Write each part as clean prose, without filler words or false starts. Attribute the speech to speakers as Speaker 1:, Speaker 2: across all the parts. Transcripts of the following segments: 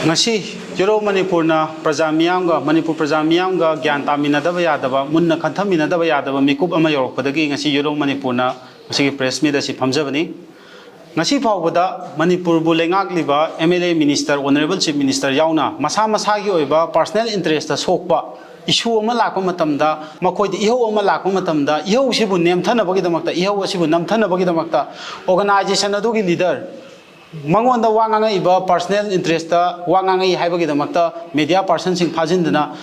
Speaker 1: ngasi jero manipurna praja miyamga manipur praja miyamga gyan taminadaba yadaba munna khanthaminadaba yadaba mikup ama yorokpadagi ngasi jero manipurna ngasi press meet asi phamjabani ngasi phawbada manipur bu lengakliba MLA minister honorable chief minister yauna masa masa gi oiba personal interest ta sokpa issue ama lakpa matamda makoi de iho ama lakpa matamda iho sibu nemthanabagi damakta iho sibu namthanabagi damakta organization adu gi leader mangonda wanganga iba personal interest ta wanganga I haibagi damakta media person sing phajindana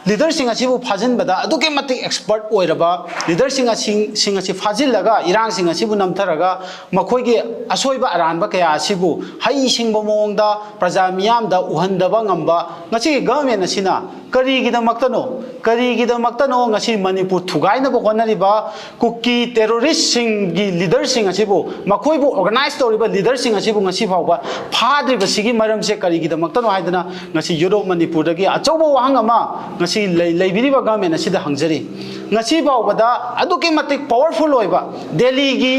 Speaker 1: leader sing asibu phajinbada aduke matik expert oiraba leader sing asi phajillaga irang sing asibu namtharaga makoi gi asoiba aranba kaya asibu hai singba mongda praja miyamda uhandaba ngamba ngachi government asina karigidamaktano ngasi manipur thugaina bo honariba kuki terrorist sing gi leader sing asibu makoi bu organize toriba leader sing asibu ngasi phawba phadriba sigi maram se karigidamaktano haidana ngasi Europe manipur dagi achobo wahangama ngasi leibiriba government asida hangjari ngasi phawbada aduke matik powerful oiba Delhi gi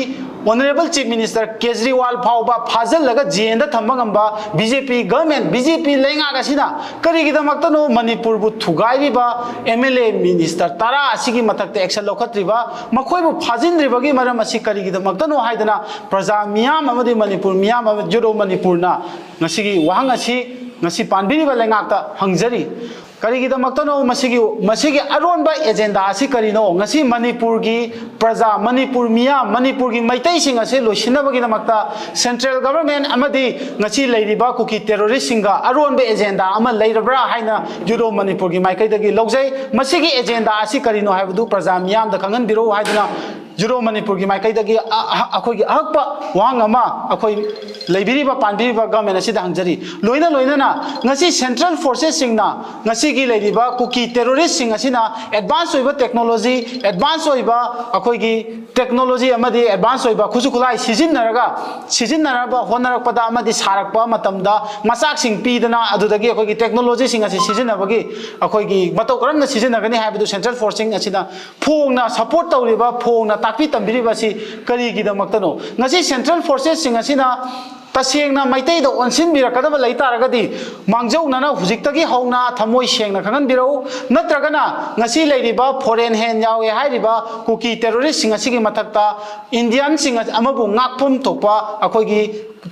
Speaker 1: honorable chief minister Kejriwal phawba phajal laga jenda thambangamba BJP government BJP lenga gasina karigidamaktano manipur bu thugairiba MLA minister tara asigi matakte action lokhatriba makoi bu phajindribagi maram asi karigidamaktano haidana praja miyam amadi manipur miyam juro manipurna ngasigi wahang asi ngasi panbiriba lengakta hangjari karigidamaktano masigi aronba agenda asi karino ngasi manipur gi praja manipur miyam manipur gi maitai sing ase loisinabagi damakta central government amadi ngasi leiriba kuki terrorist singa aronba agenda ama leirabra haina juro manipur gi maikai dagi logjai masigi agenda asi karino haibudu praja miyam da kangan biro haiduna juro manipur gi maikai dagi akoi gi akpa wang ama akoi leibiriba panbiriba government asi da hangjari loina na ngasi central forces singna ngasi gi leiriba kuki terrorist sing asina advance oiba technology advance oiba akoi gi technology amadi advance oiba khusukulai sijinnaraba honarakpada amadi sarakpa matamda masak sing pidana adudagi akoi gi technology sing asi sijinabagi akoi gi matau karamna sijinagani haibudu central forcing asina phongna support tawriba phongna takpi tambiriba si kari gi damaktano ngasi central forces sing asina tasengna maitai da onsin birakadaba leitaragadi mangjaugnana hujiktagi hauna thamoi sengna khangan birau natragana ngasi leiriba foreign hand yawe hairiba kuki terrorist sing asigi mathakta Indian sing amabu ngakpum tokpa akoigi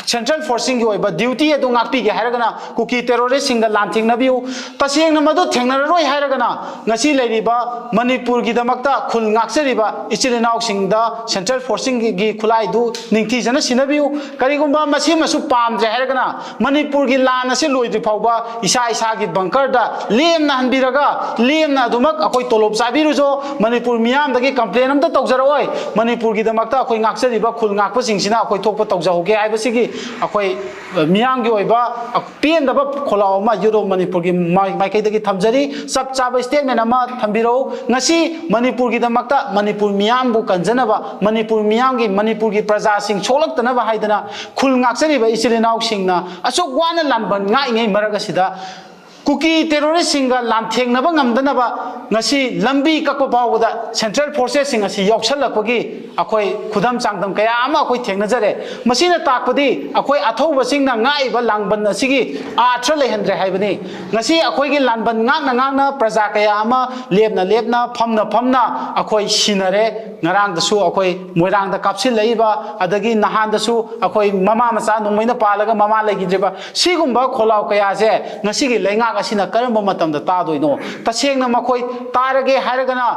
Speaker 1: central forcing gi oiba duty adu ngakpi gi hairagana kuki terrorist sing da lanthing nabiu tasengna madu thengnararoi hairagana ngasi leiriba manipur gi damakta khul ngaksariba ichilinau sing da central forcing gi khulai du ningthi jana sinabiu karigumba masu pamdre hairagana manipur gi lan ase loidri phawba isa gi bunker da lemna hanbiraga lemna dumak akoi tolop chabirujo manipur miyam dagi complain amta tawjaroi manipur gi damakta akoi ngaksariba khul ngakpa singsina akoi thokpa tawjahoge aibasigi akoi miyam gi oiba pendaba kholaw ma Euro manipur gi maikai dagi thamjari sab chaba statement ama thambiro ngasi manipur gi damakta manipur miyam bu kanjanaba manipur miyam gi manipur gi praja sing cholaktanaba haidana khul ngakchariba ichilinau singna asok wana lanban ngai ngai maragasida kuki terrorist singa lamthengnaba ngamdanaba ngasi lambi kakpa pawda central forces sing asi yoksalakpagi akoi khudam changdam kaya ama akoi thengnajare masina takpadi akoi athauba singna ngaiba langban asigi athra lehendre haibani ngasi akoi gi lanban ngakna praja kaya ama lebna phamna akoi sinare ngarang dasu akoi moirang da kapsil leiba adagi nahan dasu akoi mama macha nungmaina palaga mama legidreba sigumba kholaw kaya je ngasi gi lenga asina karamba matamda tadoino tasengna makoi tarage hairagana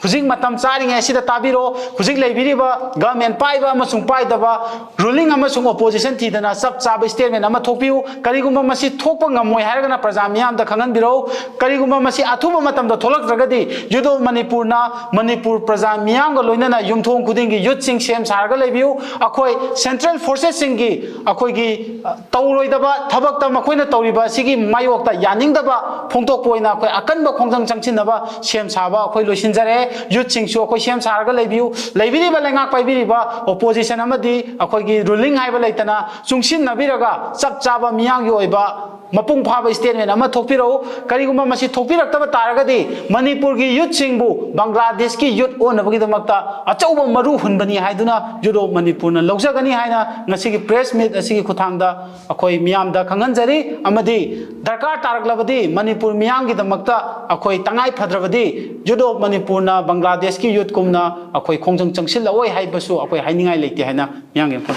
Speaker 1: hujing matam charing asida tabiro hujing leibiriba government paiba amasung paidaba ruling amasung opposition thidana sab chaba statement ama thokpiu karigumba masi thokpa ngamoi hairagana praja miyam da khangan biro karigumba masi athuba matamda tholakdragadi judo manipur praja miyam ga loinana yumthong khudingi youth sing sem sarga leibiu akoi central forces singi akoi gi tauroidaba thabakta makoina tauriba sigi mayokta yani यानिंगदबा फोंदोकपोइना अखोय अकनबा खोंजंग चंगचिनबा सेम साबा अखोय लोसिनजरे यूथ सिंगसु अखोय सेम सारगा लेबियु लेबिरिबा लेंगाक पाइबिरिबा ओपोजिशन अमदि अखोयगी रूलिंग हाइबा लेतना चुंगसिन नबिरगा चप चाबा मियांगी ओइबा मपुंग फाबा स्टेटमेंट अमा थोपिरो करिगुमा मसी थोपिरक्तबा तारगदि मणिपुर की यूथ सिंगबु बांग्लादेश की यूथ ओनबगिदमक्ता अचौबा मरु हुनबनी हाइदुना जुदो मणिपुरना लौजगनी हाइना ngasiगी प्रेस मीट असिगी खुथांगदा अखोय मियामदा खंगनजरी अमदि दरकार तारगलबदि मणिपुर मियांगीदमक्ता अखोय तंगाई फद्रबदि जुदो मणिपुरना बांग्लादेश की यूथ कुमना अखोय खोंजंग चंगसिल लवय हाइबसु अखोय हाइनिंगाई लेते हाइना मियांगे फन